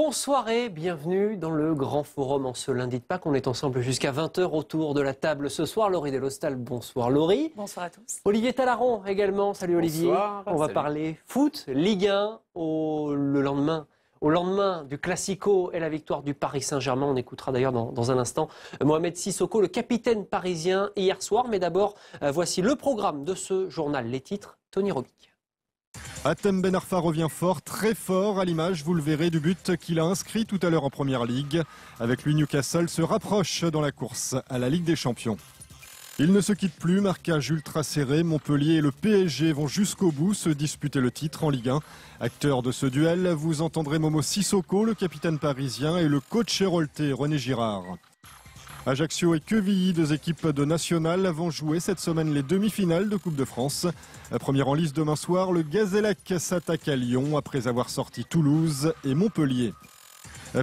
Bonsoir et bienvenue dans le Grand Forum en ce lundi de Pâques. On est ensemble jusqu'à 20h autour de la table ce soir. Laurie Delostal, bonsoir Laurie. Bonsoir à tous. Olivier Talaron également, salut Olivier. Bonsoir. On va parler foot, Ligue 1 au lendemain du Classico et la victoire du Paris Saint-Germain. On écoutera d'ailleurs dans un instant Mohamed Sissoko, le capitaine parisien hier soir. Mais d'abord, voici le programme de ce journal. Les titres, Tony Robic. Hatem Ben Arfa revient fort, très fort, à l'image, vous le verrez, du but qu'il a inscrit tout à l'heure en Première Ligue. Avec lui, Newcastle se rapproche dans la course à la Ligue des Champions. Il ne se quitte plus, marquage ultra serré. Montpellier et le PSG vont jusqu'au bout se disputer le titre en Ligue 1. Acteur de ce duel, vous entendrez Momo Sissoko, le capitaine parisien, et le coach héroltais René Girard. Ajaccio et Quevilly, deux équipes de National, vont jouer cette semaine les demi-finales de Coupe de France. Première en lice demain soir, le Gazélec s'attaque à Lyon après avoir sorti Toulouse et Montpellier.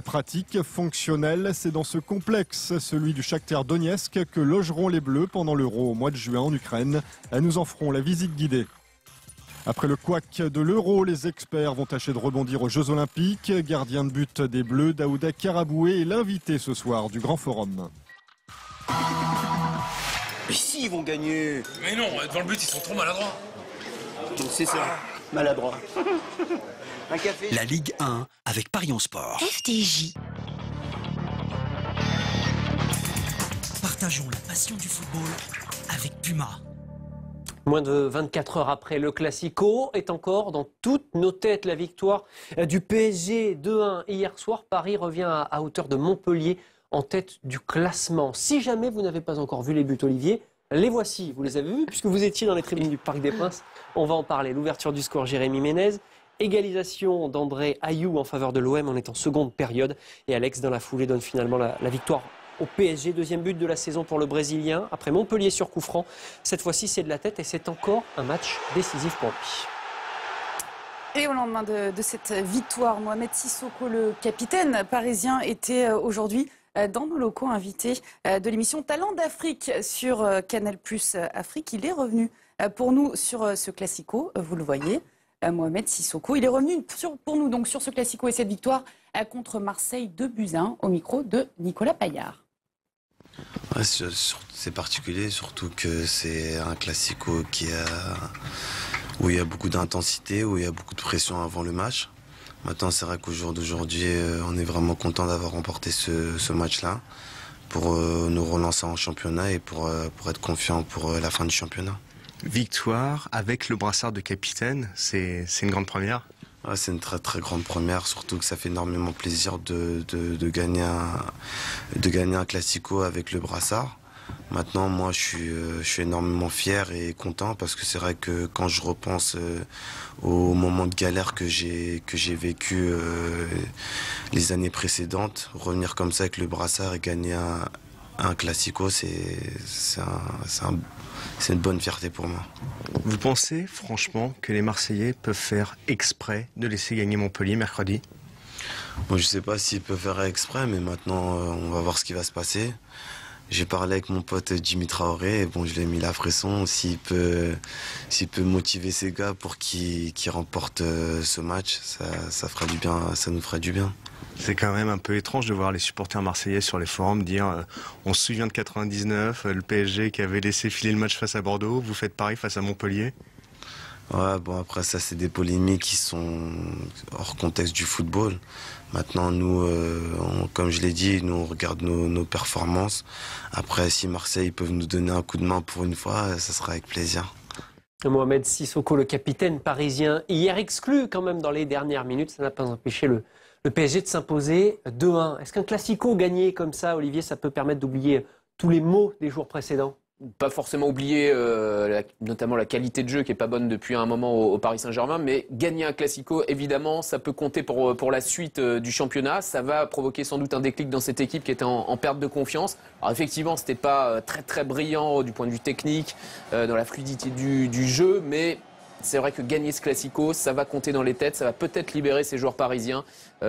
Pratique, fonctionnelle, c'est dans ce complexe, celui du Shakhtar Donetsk, que logeront les Bleus pendant l'Euro au mois de juin en Ukraine. Nous en ferons la visite guidée. Après le couac de l'Euro, les experts vont tâcher de rebondir aux Jeux Olympiques. Gardien de but des Bleus, Daouda Karaboué est l'invité ce soir du Grand Forum. Mais si, ils vont gagner. Mais non, devant le but, ils sont trop maladroits. Donc c'est ça, maladroit. Un café. La Ligue 1 avec Parions Sport. FDJ. Partageons la passion du football avec Puma. Moins de 24 heures après, le Classico est encore dans toutes nos têtes. La victoire du PSG 2-1 hier soir. Paris revient à hauteur de Montpellier en tête du classement. Si jamais vous n'avez pas encore vu les buts, Olivier, les voici. Vous les avez vus puisque vous étiez dans les tribunes du Parc des Princes. On va en parler. L'ouverture du score, Jérémy Ménez. Égalisation d'André Ayew en faveur de l'OM. On est en seconde période. Et Alex, dans la foulée, donne finalement la victoire au PSG. Deuxième but de la saison pour le Brésilien. Après Montpellier sur coup franc. Cette fois-ci, c'est de la tête et c'est encore un match décisif pour lui. Et au lendemain de cette victoire, Mohamed Sissoko, le capitaine parisien, était aujourd'hui dans nos locaux invités de l'émission Talent d'Afrique sur Canal+ Afrique. Il est revenu pour nous sur ce Classico, vous le voyez, Mohamed Sissoko. Il est revenu pour nous donc sur ce Classico et cette victoire contre Marseille 2-1 au micro de Nicolas Paillard. Ouais, c'est particulier, surtout que c'est un Classico où il y a beaucoup d'intensité, où il y a beaucoup de pression avant le match. Maintenant, c'est vrai qu'au jour d'aujourd'hui, on est vraiment content d'avoir remporté ce match-là pour nous relancer en championnat et pour être confiant pour la fin du championnat. Victoire avec le brassard de capitaine, c'est une grande première. Ouais, c'est une très très grande première, surtout que ça fait énormément plaisir de gagner un Classico avec le brassard. Maintenant, moi, je suis énormément fier et content parce que c'est vrai que quand je repense aux moments de galère que j'ai vécu les années précédentes, revenir comme ça avec le brassard et gagner un Classico, c'est une bonne fierté pour moi. Vous pensez franchement que les Marseillais peuvent faire exprès de laisser gagner Montpellier mercredi? Bon, je ne sais pas s'ils peuvent faire exprès, mais maintenant, on va voir ce qui va se passer. J'ai parlé avec mon pote Jimmy Traoré, et bon, je lui ai mis la pression. S'il peut motiver ces gars pour qu'ils remportent ce match, ça fera du bien, ça nous fera du bien. C'est quand même un peu étrange de voir les supporters marseillais sur les forums dire on se souvient de 99, le PSG qui avait laissé filer le match face à Bordeaux, vous faites pareil face à Montpellier. Ouais, bon, après ça, c'est des polémiques qui sont hors contexte du football. Maintenant, nous, comme je l'ai dit, nous, on regarde nos performances. Après, si Marseille peuvent nous donner un coup de main pour une fois, ça sera avec plaisir. Mohamed Sissoko, le capitaine parisien, hier exclu quand même dans les dernières minutes. Ça n'a pas empêché le PSG de s'imposer 2-1. Est-ce qu'un Classico gagné comme ça, Olivier, ça peut permettre d'oublier tous les maux des jours précédents ? Pas forcément oublier notamment la qualité de jeu qui est pas bonne depuis un moment au Paris Saint-Germain, mais gagner un Classico, évidemment, ça peut compter pour la suite du championnat. Ça va provoquer sans doute un déclic dans cette équipe qui était en perte de confiance. Alors effectivement, c'était pas très très brillant du point de vue technique, dans la fluidité du jeu, mais c'est vrai que gagner ce Classico, ça va compter dans les têtes, ça va peut-être libérer ces joueurs parisiens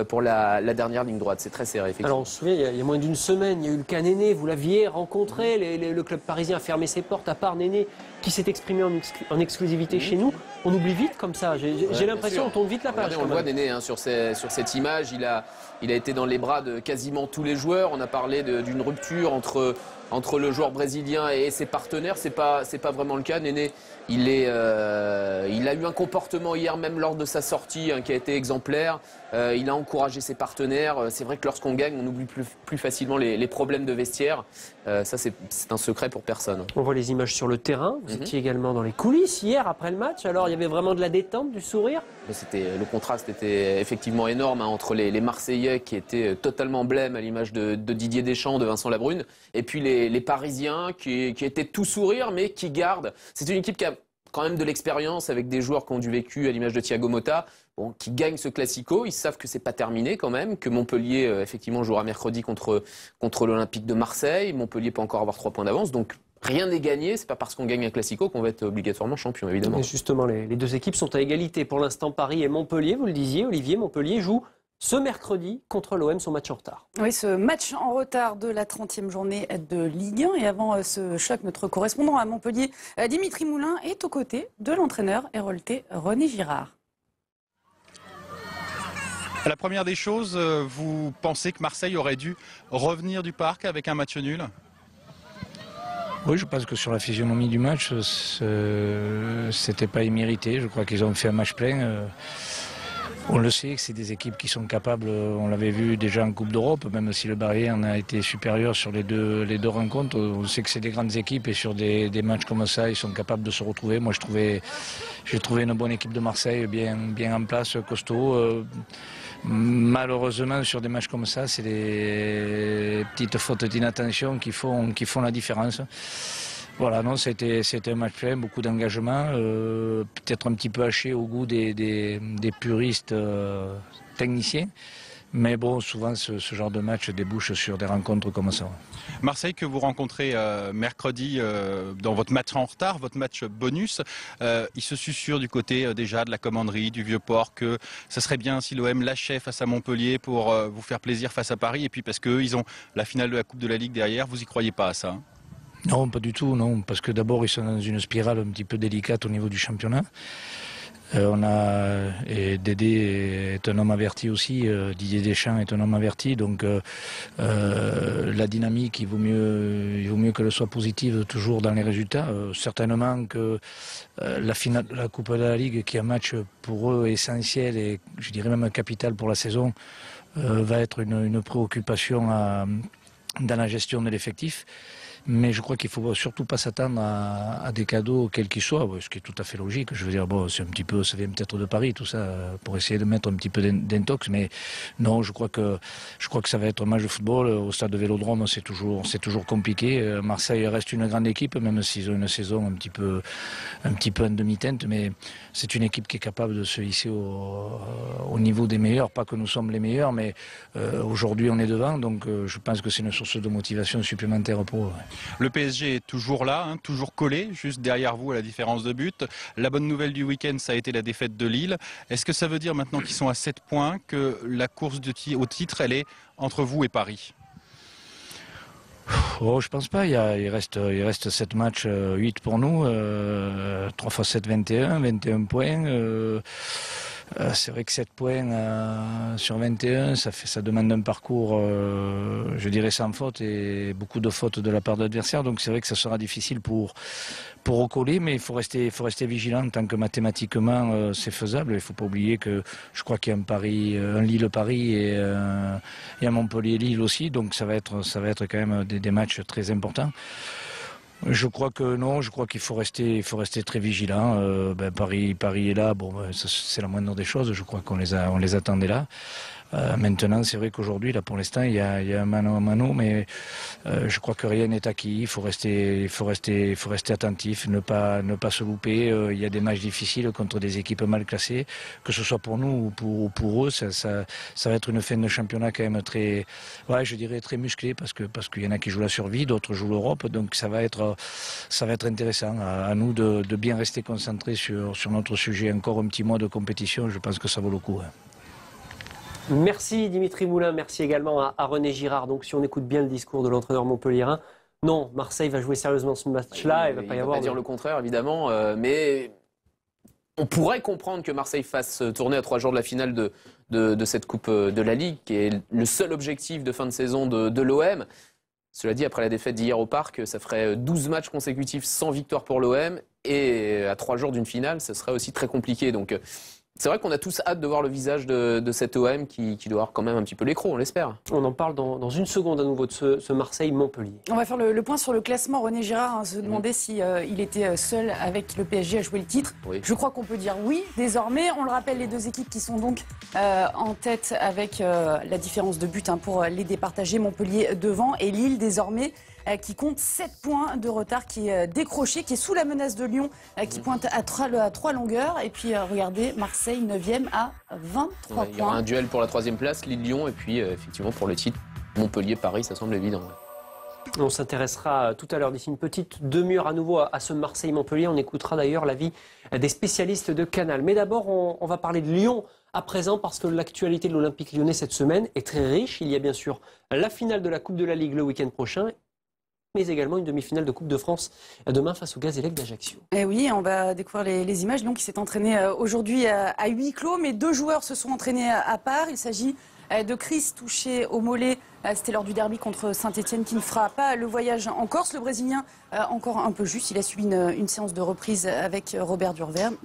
pour la dernière ligne droite. C'est très serré, effectivement. Alors on se souvient, il y a moins d'une semaine, il y a eu le cas Néné, vous l'aviez rencontré, le club parisien a fermé ses portes, à part Néné qui s'est exprimé en exclusivité chez nous. On oublie vite comme ça, j'ai l'impression qu'on tourne vite la page. Regardez, on le voit Néné sur cette image, il a été dans les bras de quasiment tous les joueurs. On a parlé d'une rupture entre le joueur brésilien et ses partenaires. C'est pas vraiment le cas. Néné, il a eu un comportement hier même lors de sa sortie qui a été exemplaire. Il a encouragé ses partenaires. C'est vrai que lorsqu'on gagne, on oublie plus facilement les problèmes de vestiaire. Ça, c'est un secret pour personne. On voit les images sur le terrain. Vous étiez également dans les coulisses hier après le match. Alors il y avait vraiment de la détente, du sourire. Le contraste était effectivement énorme entre les Marseillais qui étaient totalement blêmes à l'image de Didier Deschamps, de Vincent Labrune, et puis les Parisiens qui étaient tout sourire mais qui gardent. C'est une équipe qui a quand même de l'expérience avec des joueurs qui ont du vécu à l'image de Thiago Motta, qui gagnent ce Classico. Ils savent que c'est pas terminé quand même, que Montpellier effectivement jouera mercredi contre l'Olympique de Marseille. Montpellier peut encore avoir 3 points d'avance, donc rien n'est gagné. C'est pas parce qu'on gagne un Classico qu'on va être obligatoirement champion, évidemment. Et justement, les deux équipes sont à égalité. Pour l'instant, Paris et Montpellier, vous le disiez, Olivier, Montpellier joue ce mercredi contre l'OM, son match en retard. Oui, ce match en retard de la 30e journée de Ligue 1. Et avant ce choc, notre correspondant à Montpellier, Dimitri Moulin, est aux côtés de l'entraîneur héroltais René Girard. La première des choses, vous pensez que Marseille aurait dû revenir du parc avec un match nul ? Oui, je pense que sur la physionomie du match, c'était pas immérité. Je crois qu'ils ont fait un match plein. On le sait que c'est des équipes qui sont capables, on l'avait vu déjà en Coupe d'Europe, même si le Bayern a été supérieur sur les deux rencontres. On sait que c'est des grandes équipes et sur des matchs comme ça, ils sont capables de se retrouver. Moi, j'ai trouvé une bonne équipe de Marseille, bien en place, costaud. Malheureusement, sur des matchs comme ça, c'est des petites fautes d'inattention qui font la différence. Voilà, non, c'était un match plein, beaucoup d'engagement, peut-être un petit peu haché au goût des puristes techniciens. Mais bon, souvent ce genre de match débouche sur des rencontres comme ça. Marseille que vous rencontrez mercredi dans votre match en retard, votre match bonus, il se susurre du côté déjà de la commanderie, du Vieux-Port, que ça serait bien si l'OM lâchait face à Montpellier pour vous faire plaisir face à Paris. Et puis parce qu'eux, ils ont la finale de la Coupe de la Ligue derrière, vous y croyez pas à ça hein? Non, pas du tout, non, parce que d'abord ils sont dans une spirale un petit peu délicate au niveau du championnat. Et Dédé est un homme averti aussi, Didier Deschamps est un homme averti, donc la dynamique, il vaut mieux qu'elle soit positive toujours dans les résultats. Certainement que la finale de la Coupe de la Ligue, qui est un match pour eux essentiel et je dirais même capital pour la saison, va être une préoccupation dans la gestion de l'effectif. Mais je crois qu'il ne faut surtout pas s'attendre à des cadeaux, quels qu'ils soient, ce qui est tout à fait logique. Je veux dire, bon, ça vient peut-être de Paris, tout ça, pour essayer de mettre un petit peu d'intox. Mais non, je crois que ça va être un match de football. Au stade de Vélodrome, c'est toujours compliqué. Marseille reste une grande équipe, même s'ils ont une saison un petit peu en demi-teinte. Mais c'est une équipe qui est capable de se hisser au niveau des meilleurs. Pas que nous sommes les meilleurs, mais aujourd'hui on est devant. Donc je pense que c'est une source de motivation supplémentaire pour eux. Le PSG est toujours là, hein, toujours collé, juste derrière vous à la différence de but. La bonne nouvelle du week-end, ça a été la défaite de Lille. Est-ce que ça veut dire maintenant qu'ils sont à 7 points que la course au titre, elle est entre vous et Paris ? Oh, je pense pas. Il reste 7 matchs, 8 pour nous. 3 x 7, 21 points. C'est vrai que 7 points sur 21, ça demande un parcours, je dirais, sans faute et beaucoup de fautes de la part de l'adversaire. Donc c'est vrai que ça sera difficile pour recoller, mais il faut rester vigilant tant que mathématiquement c'est faisable. Il ne faut pas oublier que je crois qu'il y a un Lille-Paris et un Montpellier-Lille aussi. Donc ça va être quand même des matchs très importants. Je crois que non, je crois qu'il faut rester très vigilant. Paris est là, c'est la moindre des choses. Je crois qu'on les attendait là. Maintenant, c'est vrai qu'aujourd'hui, là, pour l'instant, il y a un mano à mano, mais je crois que rien n'est acquis. Il faut rester attentif, ne pas se louper. Il y a des matchs difficiles contre des équipes mal classées, que ce soit pour nous ou pour eux. Ça va être une fin de championnat quand même très musclée, parce qu'il y en a qui jouent la survie, d'autres jouent l'Europe. Donc ça va être intéressant. À nous de bien rester concentrés sur notre sujet. Encore un petit mois de compétition, je pense que ça vaut le coup. Hein. Merci Dimitri Moulin, merci également à René Girard. Donc si on écoute bien le discours de l'entraîneur montpelliérain, non, Marseille va jouer sérieusement ce match-là. Il va pas y avoir dire le contraire, évidemment, mais on pourrait comprendre que Marseille fasse tourner à 3 jours de la finale de cette Coupe de la Ligue, qui est le seul objectif de fin de saison de l'OM. Cela dit, après la défaite d'hier au Parc, ça ferait 12 matchs consécutifs sans victoire pour l'OM. Et à 3 jours d'une finale, ce serait aussi très compliqué. Donc c'est vrai qu'on a tous hâte de voir le visage de cet OM qui doit avoir quand même un petit peu l'écrou, on l'espère. On en parle dans une seconde à nouveau de ce Marseille-Montpellier. On va faire le point sur le classement. René Girard se demandait si il était seul avec le PSG à jouer le titre. Oui. Je crois qu'on peut dire oui désormais. On le rappelle, les deux équipes qui sont donc en tête avec la différence de but pour les départager. Montpellier devant et Lille désormais qui compte 7 points de retard, qui est décroché, qui est sous la menace de Lyon, qui pointe à 3 longueurs. Et puis regardez, Marseille 9e à 23 points. Il y aura un duel pour la 3e place, Lille-Lyon, et puis effectivement pour le titre, Montpellier-Paris, ça semble évident. On s'intéressera tout à l'heure, d'ici une petite demi-heure à nouveau à ce Marseille-Montpellier. On écoutera d'ailleurs l'avis des spécialistes de Canal. Mais d'abord, on va parler de Lyon à présent, parce que l'actualité de l'Olympique lyonnais cette semaine est très riche. Il y a bien sûr la finale de la Coupe de la Ligue le week-end prochain, mais également une demi-finale de Coupe de France demain face au Gazélec d'Ajaccio. Et oui, on va découvrir les images. Lyon qui s'est entraîné aujourd'hui à huis clos, mais 2 joueurs se sont entraînés à part. Il s'agit de Chris, touché au mollet. C'était lors du derby contre Saint-Etienne, qui ne fera pas le voyage en Corse. Le Brésilien, encore un peu juste, il a subi une séance de reprise avec Robert Duverne,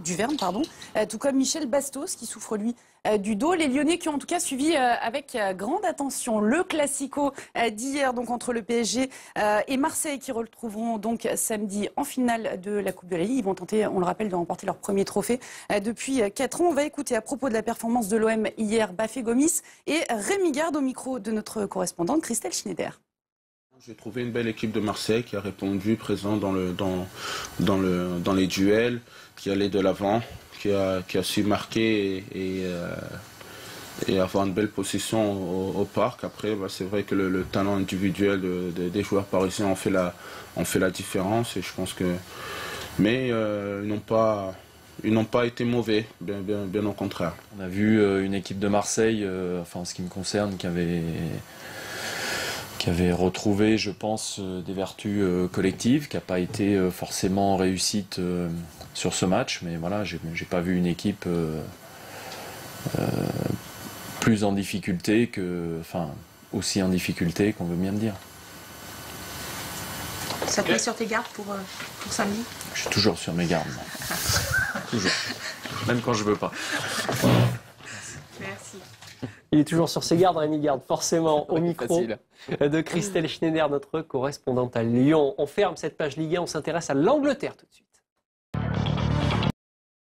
tout comme Michel Bastos, qui souffre lui du dos. Les Lyonnais qui ont en tout cas suivi avec grande attention le Classico d'hier, donc entre le PSG et Marseille, qui retrouveront donc samedi en finale de la Coupe de la Ligue. Ils vont tenter, on le rappelle, de remporter leur premier trophée depuis 4 ans. On va écouter à propos de la performance de l'OM hier Bafé Gomis et Rémi Garde au micro de notre correspondante Christelle Schneider. J'ai trouvé une belle équipe de Marseille qui a répondu présent dans les duels, qui allait de l'avant, qui a su marquer et avoir une belle position au Parc. Après, c'est vrai que le talent individuel des joueurs parisiens ont fait la différence, et je pense que, mais ils n'ont pas été mauvais, bien au contraire. On a vu une équipe de Marseille, enfin en ce qui me concerne, qui avait retrouvé, je pense, des vertus collectives, qui n'a pas été forcément réussite sur ce match, mais voilà, j'ai pas vu une équipe plus en difficulté aussi en difficulté qu'on veut bien le dire. Ça te met sur tes gardes pour samedi? Je suis toujours sur mes gardes. Toujours. Même quand je veux pas. Merci. Il est toujours sur ses gardes, Rémi Garde, forcément, au micro Facile. de Christelle Schneider, notre correspondante à Lyon. On ferme cette page Ligue 1, on s'intéresse à l'Angleterre tout de suite.